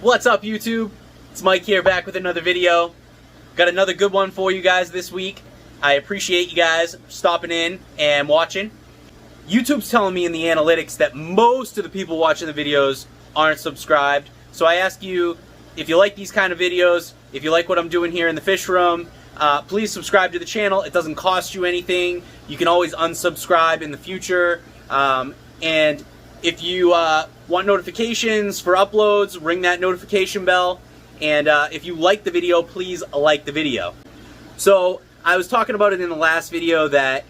What's up, YouTube? It's Mike here, back with another video. Got another good one for you guys this week. I appreciate you guys stopping in and watching. YouTube's telling me in the analytics that most of the people watching the videos aren't subscribed. So I ask you, if you like these kind of videos, if you like what I'm doing here in the fish room, please subscribe to the channel. It doesn't cost you anything. You can always unsubscribe in the future. And if you want notifications for uploads, ring that notification bell. And if you like the video, please like the video. So I was talking about it in the last video that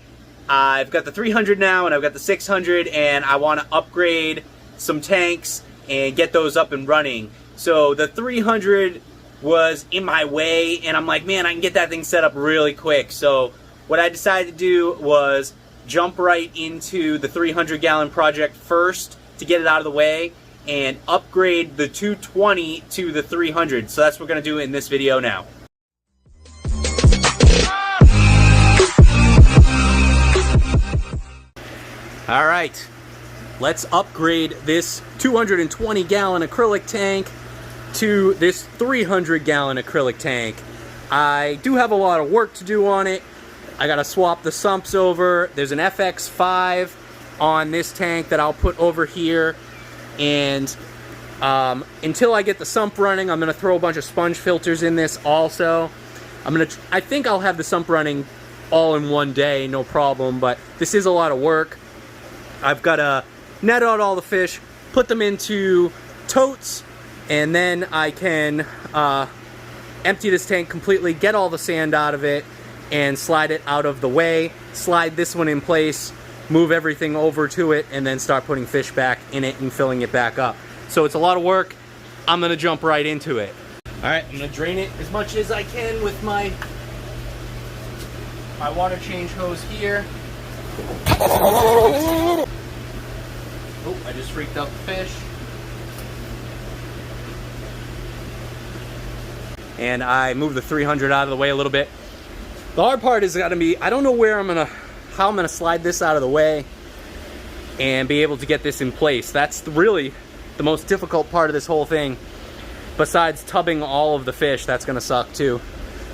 I've got the 300 now and I've got the 600, and I want to upgrade some tanks and get those up and running. So the 300 was in my way, and I'm like, man, I can get that thing set up really quick. So what I decided to do was jump right into the 300-gallon project first to get it out of the way and upgrade the 220 to the 300. So that's what we're going to do in this video now. All right, let's upgrade this 220-gallon acrylic tank to this 300-gallon acrylic tank. I do have a lot of work to do on it. I gotta swap the sumps over. There's an FX5 on this tank that I'll put over here, and until I get the sump running, I'm gonna throw a bunch of sponge filters in this also. I think I'll have the sump running all in one day, no problem, but this is a lot of work. I've gotta net out all the fish, put them into totes, and then I can empty this tank completely, get all the sand out of it, and slide it out of the way, slide this one in place, move everything over to it, and then start putting fish back in it and filling it back up. So it's a lot of work. I'm gonna jump right into it. All right, I'm gonna drain it as much as I can with my water change hose here. Oh, I just freaked out the fish. And I moved the 300 out of the way a little bit. The hard part is gonna be, I don't know how I'm gonna slide this out of the way and be able to get this in place. That's really the most difficult part of this whole thing. Besides tubbing all of the fish, that's gonna suck too.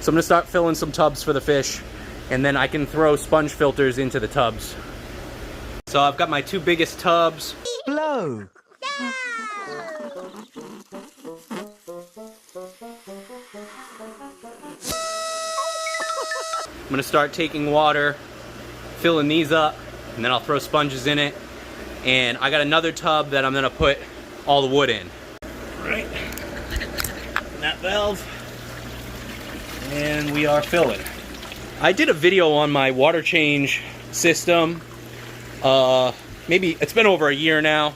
So I'm gonna start filling some tubs for the fish, and then I can throw sponge filters into the tubs. So I've got my two biggest tubs. Blow. I'm gonna start taking water, filling these up, and then I'll throw sponges in it. And I got another tub that I'm gonna put all the wood in. Right, that valve, and we are filling. I did a video on my water change system. Maybe it's been over a year now,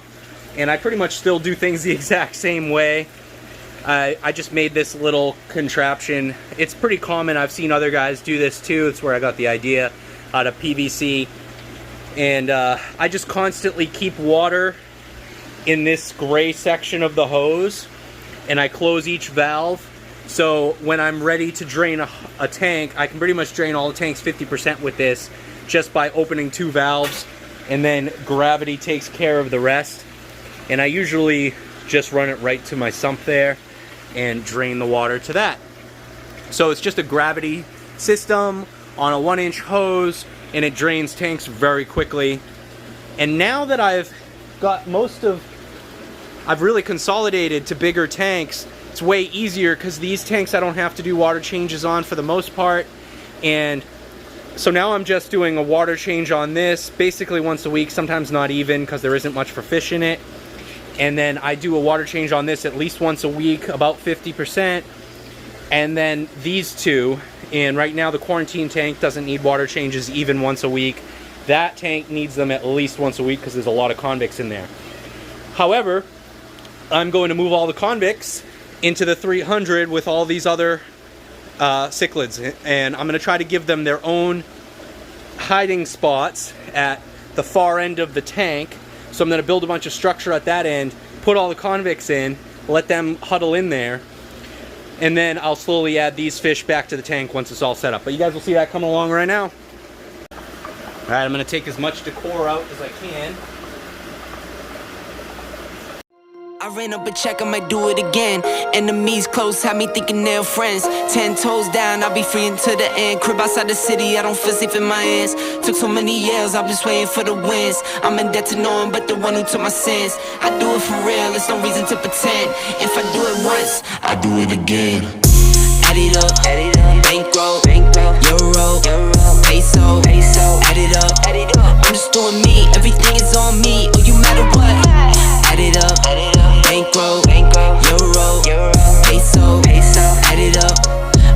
and I pretty much still do things the exact same way. I just made this little contraption. It's pretty common. I've seen other guys do this too. It's where I got the idea, out of PVC. And I just constantly keep water in this gray section of the hose, and I close each valve. So when I'm ready to drain a tank, I can pretty much drain all the tanks 50% with this just by opening two valves, and then gravity takes care of the rest. And I usually just run it right to my sump there and drain the water to that. So it's just a gravity system on a 1-inch hose, and it drains tanks very quickly. And now that I've got I've really consolidated to bigger tanks, it's way easier because these tanks I don't have to do water changes on for the most part. And so now I'm just doing a water change on this basically once a week, sometimes not even because there isn't much for fish in it. And then I do a water change on this at least once a week, about 50%. And then these two, and right now the quarantine tank doesn't need water changes even once a week. That tank needs them at least once a week because there's a lot of convicts in there. However, I'm going to move all the convicts into the 300 with all these other cichlids, and I'm going to try to give them their own hiding spots at the far end of the tank. So I'm going to build a bunch of structure at that end, put all the convicts in, let them huddle in there, and then I'll slowly add these fish back to the tank once it's all set up. But you guys will see that coming along right now. Alright, I'm going to take as much decor out as I can. I I ran up a check, I might do it again. Enemies close, had me thinking they're friends. 10 toes down, I'll be free until the end. Crib outside the city, I don't feel safe in my hands. Took so many years, I'm just waiting for the wins. I'm in debt to no one but the one who took my sins. I do it for real, there's no reason to pretend. If I do it once, I do it again. Add it up, bankroll, euro, peso, add it up. I'm just doing me, everything is on me. Oh, you matter what? Add it up, bankroll, euro, peso, add it up.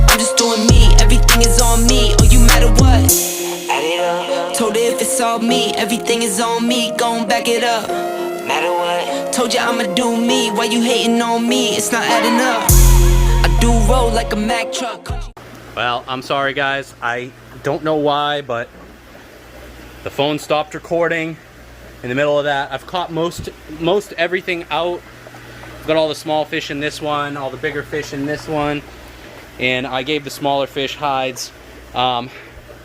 I'm just doing me, everything is on me. Oh, you matter what? Add it up. Told her if it's all me, everything is on me. Gon' back it up. Matter what? Told you I'ma do me. Why you hating on me? It's not adding up. I do roll like a Mack truck. Well, I'm sorry guys, I don't know why, but the phone stopped recording in the middle of that. I've caught most everything out. I've got all the small fish in this one, all the bigger fish in this one, and I gave the smaller fish hides. The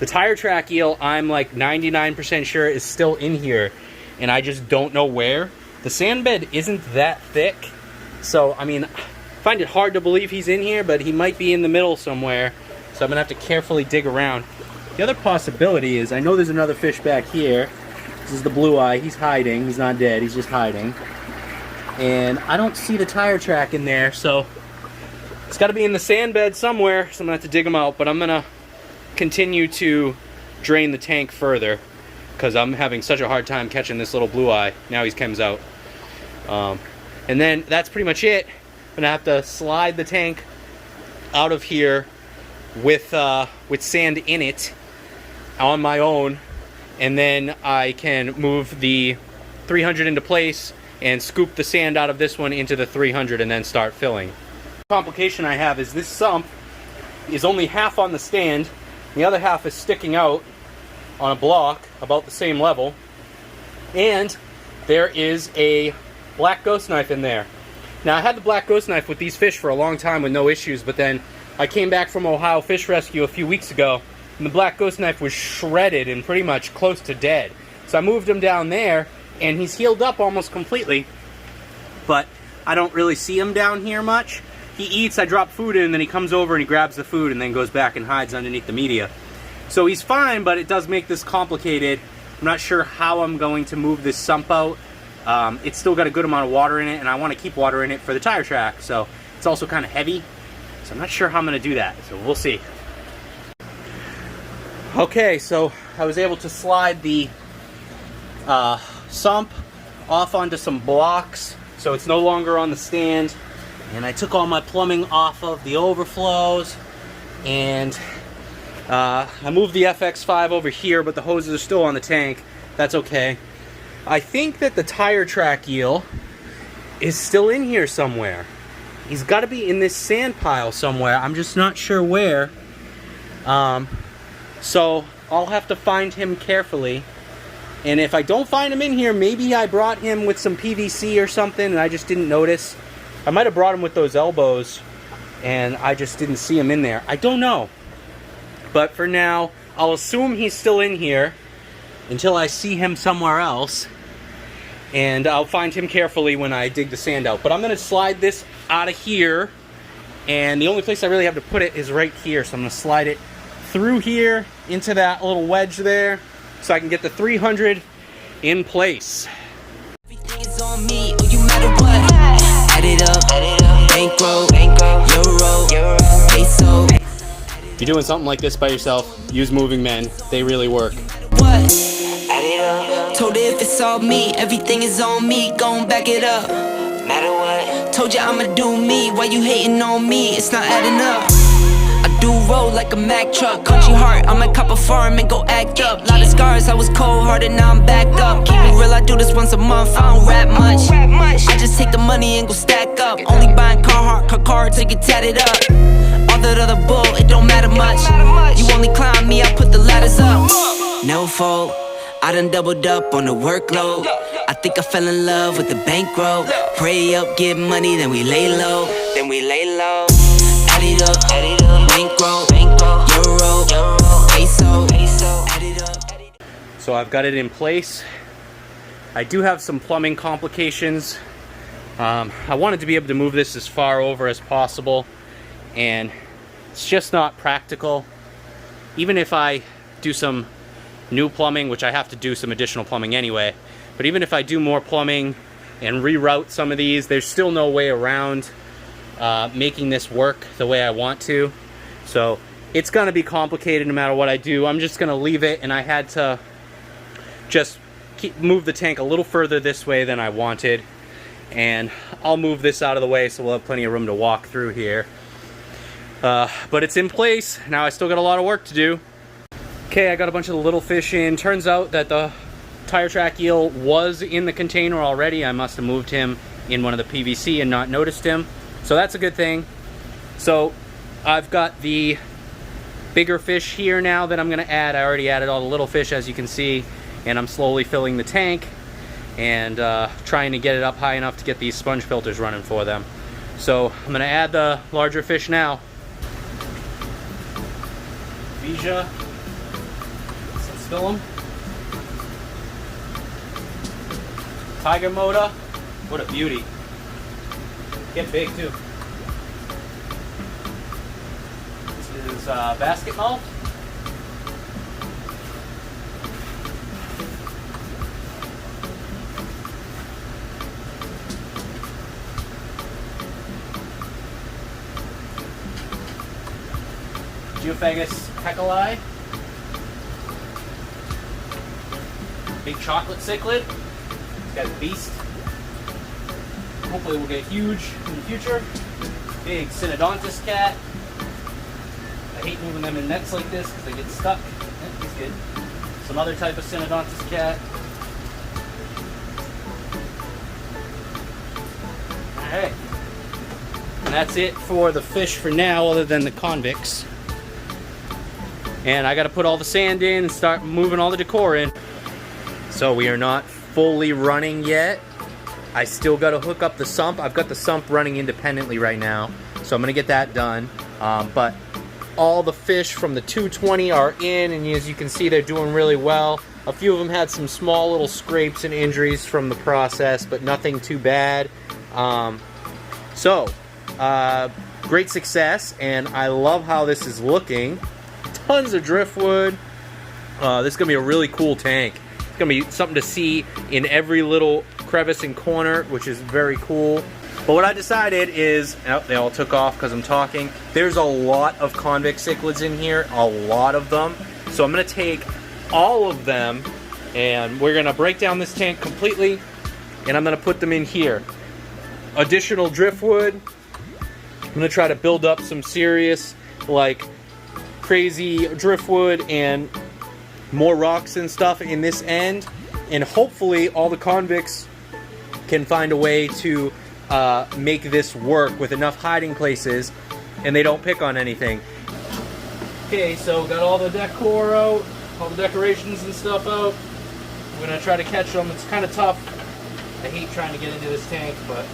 tire track eel, I'm like 99% sure is still in here, and I just don't know where. The sand bed isn't that thick, so I mean, I find it hard to believe he's in here, but he might be in the middle somewhere. So I'm gonna have to carefully dig around. The other possibility is, I know there's another fish back here. This is the blue eye. He's hiding. He's not dead. He's just hiding. And I don't see the tire track in there, so it's got to be in the sand bed somewhere. So I'm gonna have to dig him out. But I'm gonna continue to drain the tank further because I'm having such a hard time catching this little blue eye. Now he's comes out. And then that's pretty much it. I'm gonna have to slide the tank out of here with sand in it on my own, and then I can move the 300 into place and scoop the sand out of this one into the 300 and then start filling. The complication I have is this sump is only half on the stand, the other half is sticking out on a block about the same level, and there is a black ghost knife in there. Now I had the black ghost knife with these fish for a long time with no issues, but then I came back from Ohio Fish Rescue a few weeks ago, and the black ghost knife was shredded and pretty much close to dead. So I moved him down there, and he's healed up almost completely, but I don't really see him down here much. He eats, I drop food in, and then he comes over and he grabs the food and then goes back and hides underneath the media. So he's fine, but it does make this complicated. I'm not sure how I'm going to move this sump out. It's still got a good amount of water in it, and I want to keep water in it for the tire track, so it's also kind of heavy. So I'm not sure how I'm going to do that, so we'll see. Okay, so I was able to slide the sump off onto some blocks, so it's no longer on the stand. And I took all my plumbing off of the overflows, and I moved the FX5 over here, but the hoses are still on the tank. That's okay. I think that the tire track eel is still in here somewhere. He's got to be in this sand pile somewhere. I'm just not sure where. So I'll have to find him carefully. And if I don't find him in here, maybe I brought him with some PVC or something and I just didn't notice. I might have brought him with those elbows and I just didn't see him in there. I don't know. But for now, I'll assume he's still in here until I see him somewhere else. And I'll find him carefully when I dig the sand out. But I'm going to slide this out of here. And the only place I really have to put it is right here. So I'm going to slide it through here into that little wedge there so I can get the 300 in place. Everything is on me, oh, you matter what? Add it up, bankroll, euro, peso. If you're doing something like this by yourself, use moving men. They really work. What? Add it up. Told her if it's all me, everything is on me. Gon' back it up. Matter what? Told you I'ma do me. Why you hating on me? It's not adding up. I do roll like a Mack truck. Country heart, I might cop a farm and go act up. Lot of scars, I was cold-hearted, now I'm back up. Keep it real, I do this once a month, I don't rap much. I just take the money and go stack up. Only buying Carhartt, car till you tatted up. All that other bull, it don't matter much. You only climb me, I put the ladders up. No fault, I done doubled up on the workload. I think I fell in love with the bankroll. Pray up, get money, then we lay low. Add it up, bankroll, euro, peso. Add it up. So I've got it in place. I do have some plumbing complications I wanted to be able to move this as far over as possible, and it's just not practical. Even if I do some new plumbing, which I have to do some additional plumbing anyway, but even if I do more plumbing and reroute some of these, there's still no way around making this work the way I want to. So it's gonna be complicated no matter what I do. I'm just gonna leave it, and I had to just move the tank a little further this way than I wanted, and I'll move this out of the way so we'll have plenty of room to walk through here. But it's in place. Now I still got a lot of work to do. Okay, I got a bunch of the little fish in. Turns out that the tire track eel was in the container already. I must have moved him in one of the PVC and not noticed him. So that's a good thing. So I've got the bigger fish here now that I'm gonna add. I already added all the little fish, as you can see, and I'm slowly filling the tank and trying to get it up high enough to get these sponge filters running for them. So I'm gonna add the larger fish now. Vija, let's fill them. Tiger Moda, what a beauty. Get big too. This is basket mouth. Geophagus pecali. Big chocolate cichlid. It's got a beast. Hopefully we'll get huge in the future. Big synodontis cat. I hate moving them in nets like this because they get stuck. He's good. Some other type of synodontis cat. Alright. And that's it for the fish for now, other than the convicts. And I gotta put all the sand in and start moving all the decor in. So we are not fully running yet. I still gotta hook up the sump. I've got the sump running independently right now, so I'm gonna get that done. But all the fish from the 220 are in, and as you can see, they're doing really well. A few of them had some small little scrapes and injuries from the process, but nothing too bad. Great success, and I love how this is looking. Tons of driftwood. This is gonna be a really cool tank. It's gonna be something to see in every little crevice and corner, which is very cool. But what I decided is, oh, they all took off because I'm talking. There's a lot of convict cichlids in here, a lot of them. So I'm gonna take all of them and we're gonna break down this tank completely, and I'm gonna put them in here. Additional driftwood. I'm gonna try to build up some serious, like, crazy driftwood and more rocks and stuff in this end, and hopefully all the convicts can find a way to make this work with enough hiding places and they don't pick on anything. Okay, so got all the decor out, all the decorations and stuff out. We're gonna try to catch them. It's kind of tough. I hate trying to get into this tank, but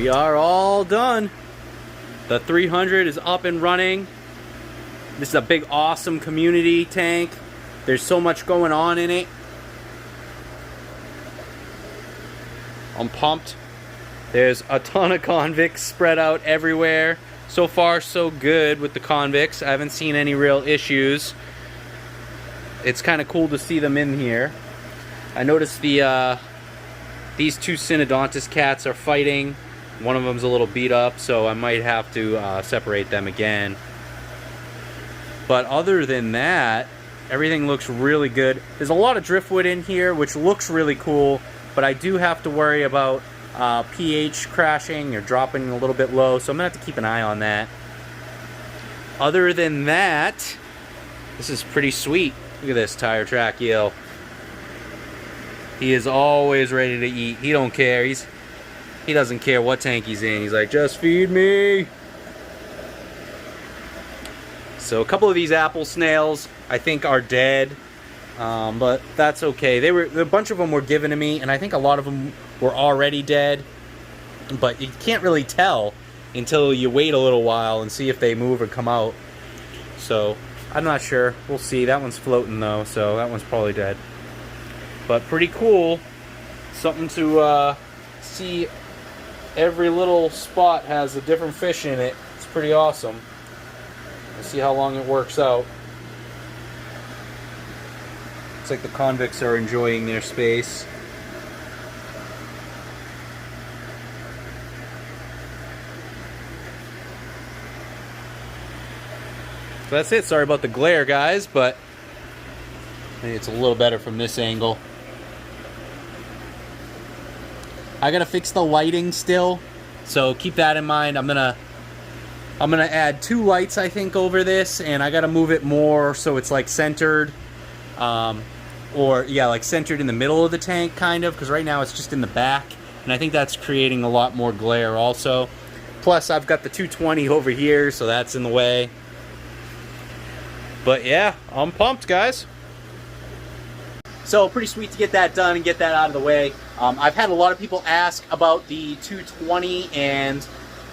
we are all done. The 300 is up and running. This is a big, awesome community tank. There's so much going on in it. I'm pumped. There's a ton of convicts spread out everywhere. So far, so good with the convicts. I haven't seen any real issues. It's kind of cool to see them in here. I noticed these two Synodontis cats are fighting. One of them's a little beat up, so I might have to separate them again. But other than that, everything looks really good. There's a lot of driftwood in here, which looks really cool, but I do have to worry about pH crashing or dropping a little bit low, so I'm gonna have to keep an eye on that. Other than that, this is pretty sweet. Look at this tire track eel. He is always ready to eat. He don't care. He doesn't care what tank he's in. He's like, just feed me. So a couple of these apple snails I think are dead, but that's okay. A bunch of them were given to me, and I think a lot of them were already dead, but you can't really tell until you wait a little while and see if they move or come out. So I'm not sure. We'll see. That one's floating though, so that one's probably dead. But pretty cool. Something to see. Every little spot has a different fish in it. It's pretty awesome. We'll see how long it works out. Looks like the convicts are enjoying their space. So that's it. Sorry about the glare, guys, but maybe it's a little better from this angle. I gotta fix the lighting still, so keep that in mind. I'm gonna add 2 lights, I think, over this, and I gotta move it more so it's like centered, or yeah, like centered in the middle of the tank, kind of, because right now it's just in the back, and I think that's creating a lot more glare also. Plus, I've got the 220 over here, so that's in the way. But yeah, I'm pumped, guys. So pretty sweet to get that done and get that out of the way. I've had a lot of people ask about the 220 and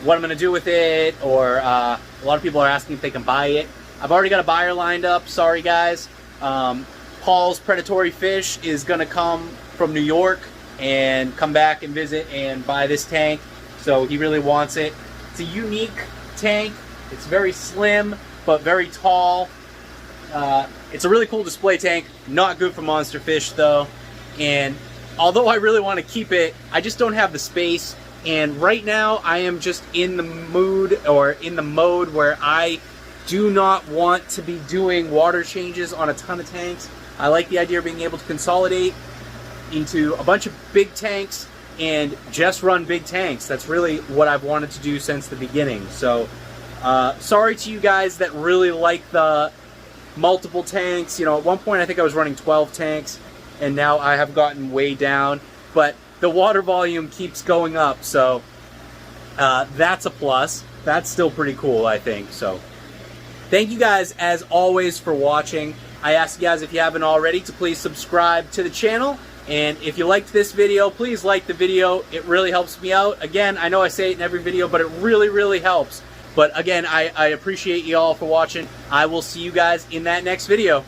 what I'm going to do with it, or a lot of people are asking if they can buy it. I've already got a buyer lined up. Sorry, guys. Paul's Predatory Fish is going to come from New York and come back and visit and buy this tank. So he really wants it. It's a unique tank. It's very slim, but very tall. It's a really cool display tank. Not good for monster fish though. And although I really want to keep it, I just don't have the space. And right now I am just in the mood, or in the mode, where I do not want to be doing water changes on a ton of tanks. I like the idea of being able to consolidate into a bunch of big tanks and just run big tanks. That's really what I've wanted to do since the beginning. So sorry to you guys that really like the multiple tanks. You know, at one point I think I was running 12 tanks, and now I have gotten way down, but the water volume keeps going up, so that's a plus. That's still pretty cool, I think. So thank you guys as always for watching. I ask you guys, if you haven't already, to please subscribe to the channel, and if you liked this video, please like the video. It really helps me out. Again, I know I say it in every video, but it really helps. But again, I appreciate you all for watching. I will see you guys in that next video.